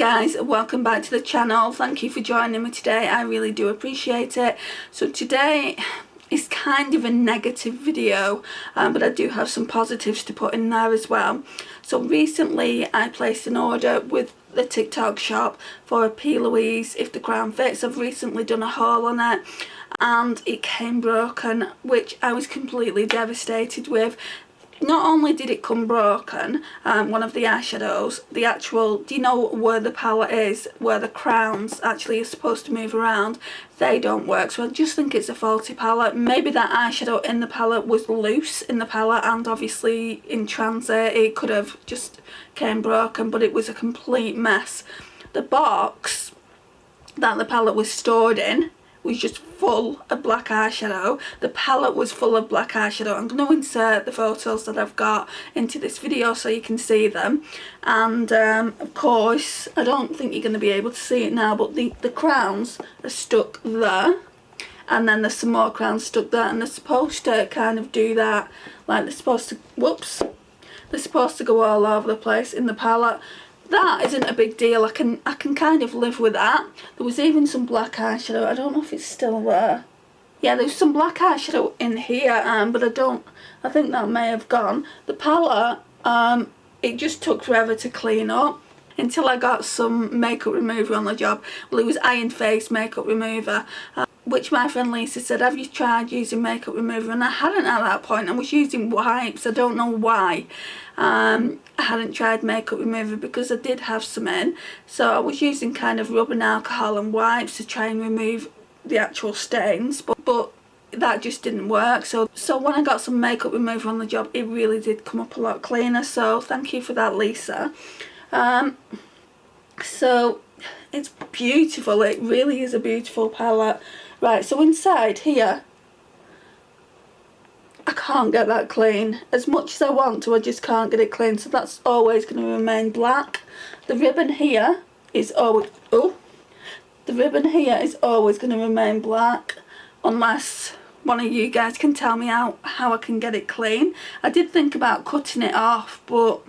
guys, welcome back to the channel. Thank you for joining me today. I really do appreciate it. So today is kind of a negative video, but I do have some positives to put in there as well. So recently I placed an order with the TikTok shop for a PLOUISE If the Crown Fits. I've recently done a haul on it and it came broken, which I was completely devastated with. Not only did it come broken, one of the eyeshadows, the actual, do you know where the palette is, where the crowns actually are supposed to move around, they don't work. So I just think it's a faulty palette. Maybe that eyeshadow in the palette was loose in the palette, and obviously in transit it could have just came broken, but it was a complete mess. The box that the palette was stored in was just full of black eyeshadow. The palette was full of black eyeshadow. I'm going to insert the photos that I've got into this video so you can see them. And of course, I don't think you're going to be able to see it now, but the crowns are stuck there. And then there's some more crowns stuck there, and they're supposed to kind of do that, like they're supposed to, whoops, they're supposed to go all over the place in the palette. That isn't a big deal. I can kind of live with that. There was even some black eyeshadow. I don't know if it's still there. Yeah, there's some black eyeshadow in here, but I think that may have gone. The palette, it just took forever to clean up until I got some makeup remover on the job. Well, it was Iron Face makeup remover, which my friend Lisa said, have you tried using makeup remover? And I hadn't at that point. I was using wipes. I don't know why. I hadn't tried makeup remover because I did have some in. So I was using kind of rubbing alcohol and wipes to try and remove the actual stains. But that just didn't work. So when I got some makeup remover on the job, it really did come up a lot cleaner. So thank you for that, Lisa. So it's beautiful. It really is a beautiful palette. Right, so inside here, I can't get that clean. As much as I want to, I just can't get it clean. So that's always going to remain black. The ribbon here is always, the ribbon here is always going to remain black, unless one of you guys can tell me how I can get it clean. I did think about cutting it off, but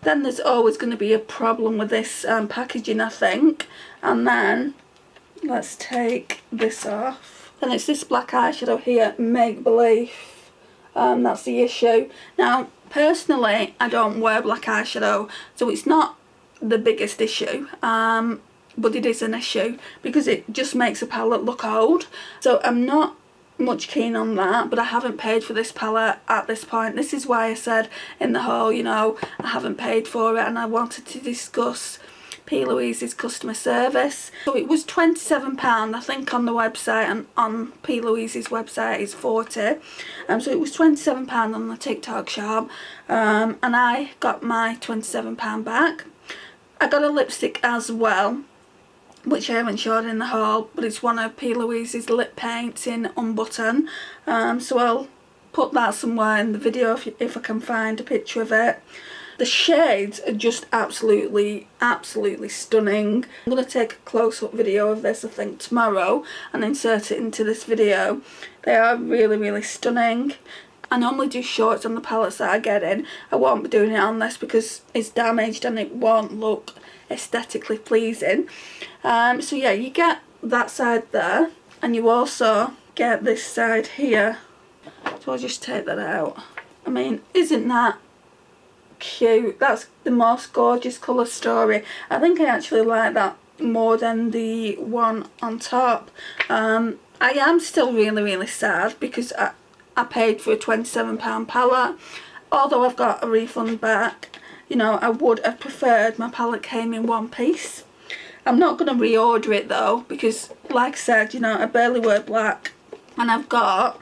then there's always going to be a problem with this packaging, I think. And then let's take this off. And it's this black eyeshadow here, Make Believe. That's the issue. Now, personally, I don't wear black eyeshadow, so it's not the biggest issue. But it is an issue because it just makes a palette look old. So I'm not much keen on that, but I haven't paid for this palette at this point. This is why I said in the haul, you know, I haven't paid for it, and I wanted to discuss PLOUISE's customer service. So it was £27, I think, on the website, and on PLOUISE's website it's 40. So it was £27 on the TikTok shop, and I got my £27 back. I got a lipstick as well, which I haven't showed in the haul, but it's one of PLOUISE's lip paints in Unbutton. So I'll put that somewhere in the video if I can find a picture of it. The shades are just absolutely stunning. I'm going to take a close-up video of this, I think, tomorrow and insert it into this video. They are really stunning. I normally do shorts on the palettes that I get in. I won't be doing it on this because it's damaged and it won't look aesthetically pleasing. So yeah, you get that side there, and you also get this side here. So I'll just take that out. I mean, isn't that cute? That's the most gorgeous colour story. I think I actually like that more than the one on top. I am still really sad because I paid for a £27 palette. Although I've got a refund back, you know, I would have preferred my palette came in one piece. I'm not going to reorder it though, because like I said, you know, I barely wear black and I've got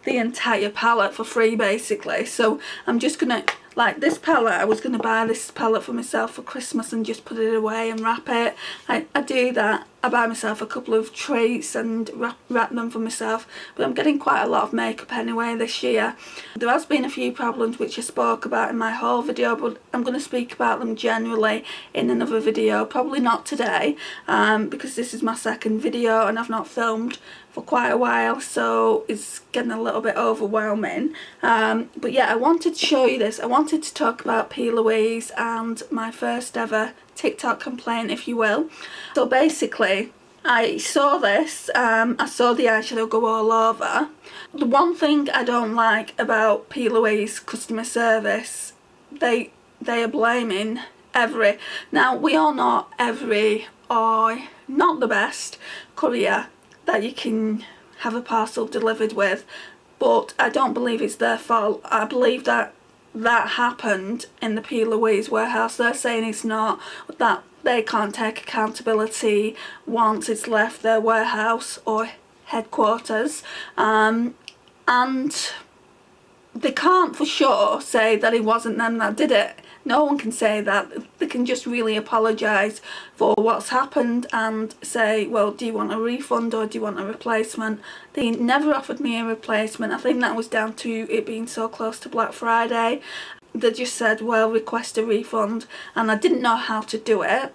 the entire palette for free basically. So I'm just going to, like this palette, I was going to buy this palette for myself for Christmas and just put it away and wrap it. I do that. I buy myself a couple of treats and wrap them for myself. But I'm getting quite a lot of makeup anyway this year. There has been a few problems which I spoke about in my haul video, but I'm going to speak about them generally in another video. Probably not today, because this is my second video and I've not filmed for quite a while, so it's getting a little bit overwhelming. But yeah, I wanted to show you this. I wanted to talk about PLOUISE and my first ever TikTok complaint, if you will. So basically, I saw this, I saw the eyeshadow go all over. The one thing I don't like about PLOUISE customer service, they are blaming every, now we all know every, or not the best courier that you can have a parcel delivered with, but I don't believe it's their fault. I believe that happened in the PLOUISE warehouse. They're saying it's not, that they can't take accountability once it's left their warehouse or headquarters, and they can't for sure say that it wasn't them that did it. No one can say that. They can just really apologise for what's happened and say, well, do you want a refund or do you want a replacement? They never offered me a replacement. I think that was down to it being so close to Black Friday. They just said, well, request a refund, and I didn't know how to do it.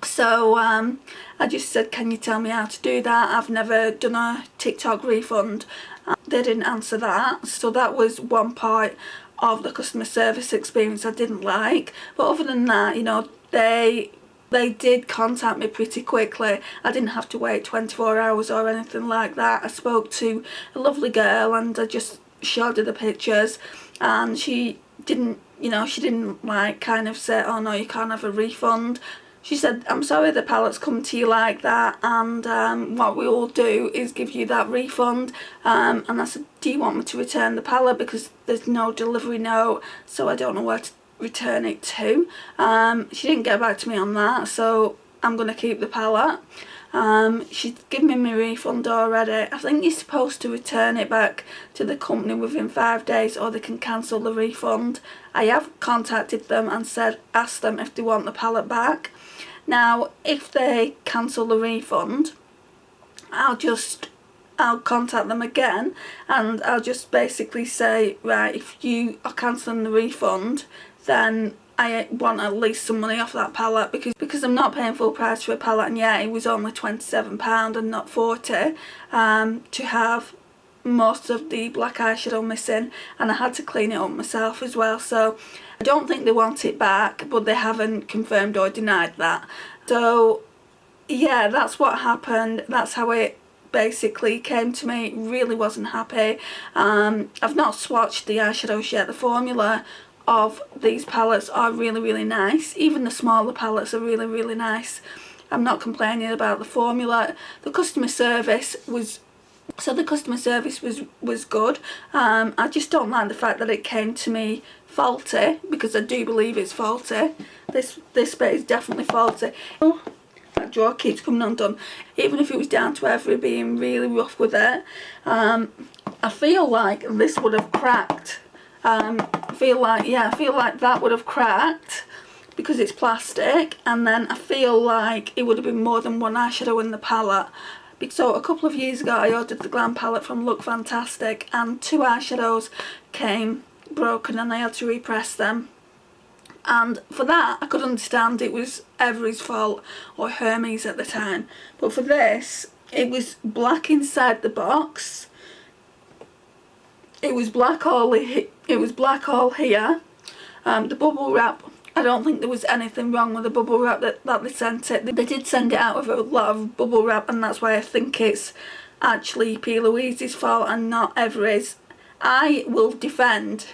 So I just said, can you tell me how to do that? I've never done a TikTok refund. They didn't answer that. So that was one part of the customer service experience I didn't like. But other than that, you know, they did contact me pretty quickly. I didn't have to wait 24 hours or anything like that. I spoke to a lovely girl and I just showed her the pictures, and she didn't, you know, she didn't like kind of say, oh no, you can't have a refund. She said, I'm sorry the pallet's come to you like that, and what we will do is give you that refund. And I said, do you want me to return the pallet, because there's no delivery note, so I don't know where to return it to. She didn't get back to me on that, so I'm going to keep the pallet. She's given me my refund already. I think you're supposed to return it back to the company within 5 days, or they can cancel the refund. I have contacted them and asked them if they want the pallet back. Now, if they cancel the refund, I'll contact them again, and I'll just basically say, right, if you are cancelling the refund, then I want at least some money off that pallet, because I'm not paying full price for a pallet, and yeah, it was only £27 and not 40 to have most of the black eyeshadow missing, and I had to clean it up myself as well. So I don't think they want it back, but they haven't confirmed or denied that. So yeah, that's what happened. That's how it basically came to me. Really wasn't happy. I've not swatched the eyeshadows yet. The formula of these palettes are really nice. Even the smaller palettes are really nice. I'm not complaining about the formula. The customer service was good. I just don't like the fact that it came to me faulty, because I do believe it's faulty. This bit is definitely faulty. Oh, that drawer keeps coming undone. Even if it was down to Every being really rough with it, I feel like this would have cracked. I feel like that would have cracked because it's plastic, and then I feel like it would have been more than one eyeshadow in the palette. So a couple of years ago I ordered the Glam palette from Look Fantastic, and 2 eyeshadows came broken and I had to repress them. And for that I could understand it was Every's fault, or Hermes at the time. But for this, it was black inside the box. It was black all here. The bubble wrap, I don't think there was anything wrong with the bubble wrap that they sent it. They did send it out with a lot of bubble wrap, and that's why I think it's actually PLOUISE's fault and not Every's. I will defend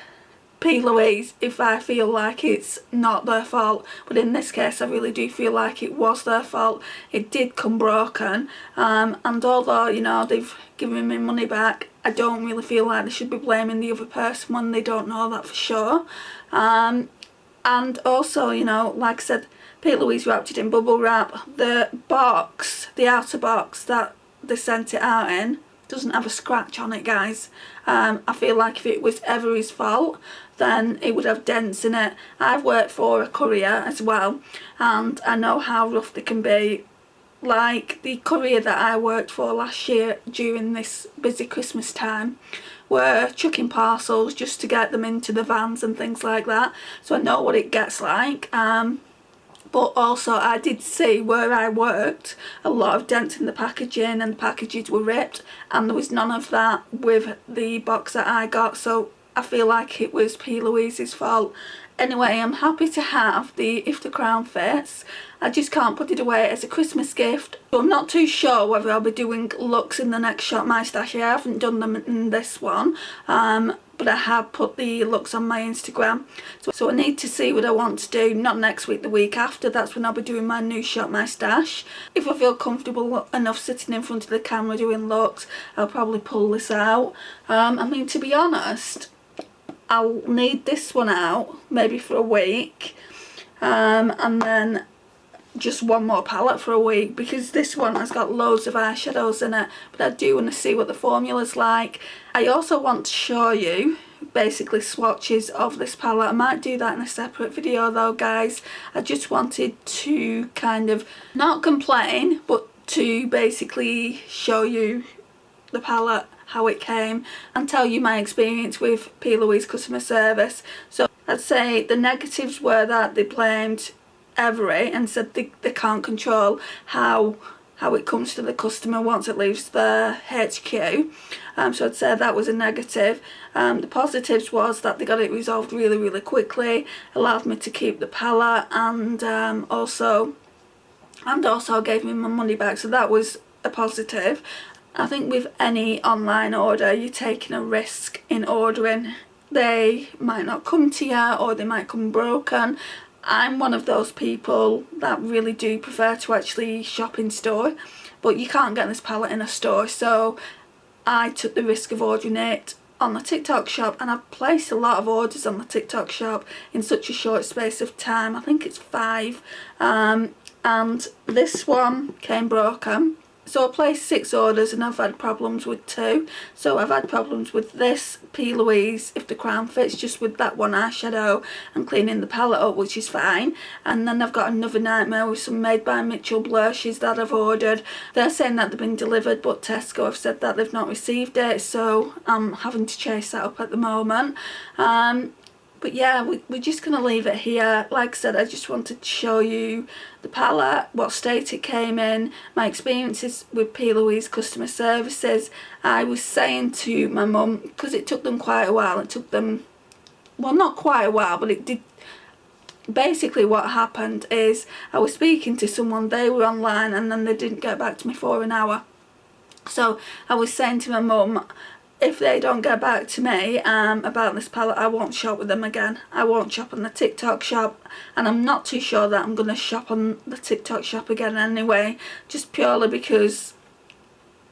PLOUISE if I feel like it's not their fault, but in this case I really do feel like it was their fault. It did come broken, and although, you know, they've given me money back, I don't really feel like they should be blaming the other person when they don't know that for sure. And also, you know, like I said, PLOUISE wrapped it in bubble wrap. The box, the outer box that they sent it out in, doesn't have a scratch on it, guys. I feel like if it was Every's fault, then it would have dents in it. I've worked for a courier as well, and I know how rough they can be. Like the courier that I worked for last year during this busy Christmas time were chucking parcels just to get them into the vans and things like that, so I know what it gets like. But also I did see where I worked a lot of dents in the packaging, and the packages were ripped, and there was none of that with the box that I got. So I feel like it was PLOUISE's fault. Anyway, I'm happy to have the If the Crown Fits. I just can't put it away as a Christmas gift. So I'm not too sure whether I'll be doing looks in the next Shop My Stash. I haven't done them in this one, but I have put the looks on my Instagram. So I need to see what I want to do, not next week, the week after. That's when I'll be doing my new Shop My Stash. If I feel comfortable enough sitting in front of the camera doing looks, I'll probably pull this out. I mean, to be honest, I'll need this one out maybe for a week, and then just one more palette for a week, because this one has got loads of eyeshadows in it, but I do want to see what the formula's like. I also want to show you basically swatches of this palette. I might do that in a separate video though, guys. I just wanted to kind of not complain, but to basically show you the palette, how it came, and tell you my experience with PLOUISE customer service. So I'd say the negatives were that they blamed Every and said they can't control how it comes to the customer once it leaves the HQ. So I'd say that was a negative. The positives was that they got it resolved really quickly, allowed me to keep the palette, and also gave me my money back, so that was a positive. I think with any online order, you're taking a risk in ordering. They might not come to you, or they might come broken. I'm one of those people that really do prefer to actually shop in store, but you can't get this palette in a store, so I took the risk of ordering it on the TikTok shop, and I've placed a lot of orders on the TikTok shop in such a short space of time. I think it's 5, and this one came broken. So I placed 6 orders and I've had problems with 2. So I've had problems with this PLOUISE If the Crown Fits, just with that one eyeshadow and cleaning the palette up, which is fine. And then I've got another nightmare with some Made by Mitchell blushes that I've ordered. They're saying that they've been delivered, but Tesco have said that they've not received it, so I'm having to chase that up at the moment. But yeah, we're just going to leave it here. Like I said, I just wanted to show you the palette, what state it came in, my experiences with PLOUISE customer services. I was saying to my mum, because it took them quite a while, it took them, well, not quite a while, but it did. Basically what happened is I was speaking to someone, they were online, and then they didn't get back to me for an hour. So I was saying to my mum, if they don't get back to me about this palette, I won't shop with them again. I won't shop on the TikTok shop, and I'm not too sure that I'm going to shop on the TikTok shop again anyway, just purely because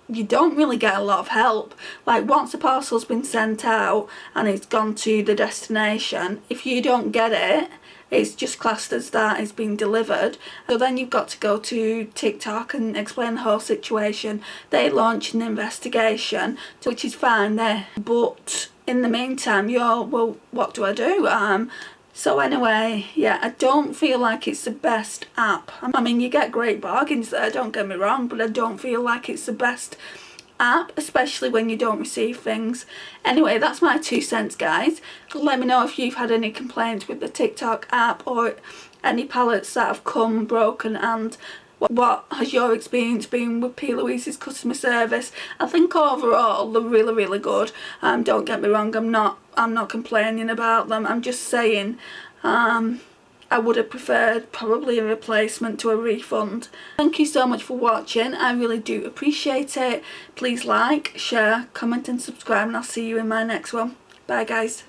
you don't really get a lot of help. Like, once a parcel's been sent out and it's gone to the destination, if you don't get it, it's just classed as that it's been delivered. So then you've got to go to TikTok and explain the whole situation. They launch an investigation, which is fine there, but in the meantime you're, well, what do I do? So anyway, yeah, I don't feel like it's the best app. I mean, you get great bargains there, don't get me wrong, but I don't feel like it's the best app, especially when you don't receive things. Anyway, that's my 2 cents, guys. Let me know if you've had any complaints with the TikTok app, or any palettes that have come broken, and what has your experience been with PLOUISE's customer service. I think overall they're really good. Don't get me wrong, I'm not complaining about them. I'm just saying I would have preferred probably a replacement to a refund. Thank you so much for watching. I really do appreciate it. Please like, share, comment and subscribe, and I'll see you in my next one. Bye guys.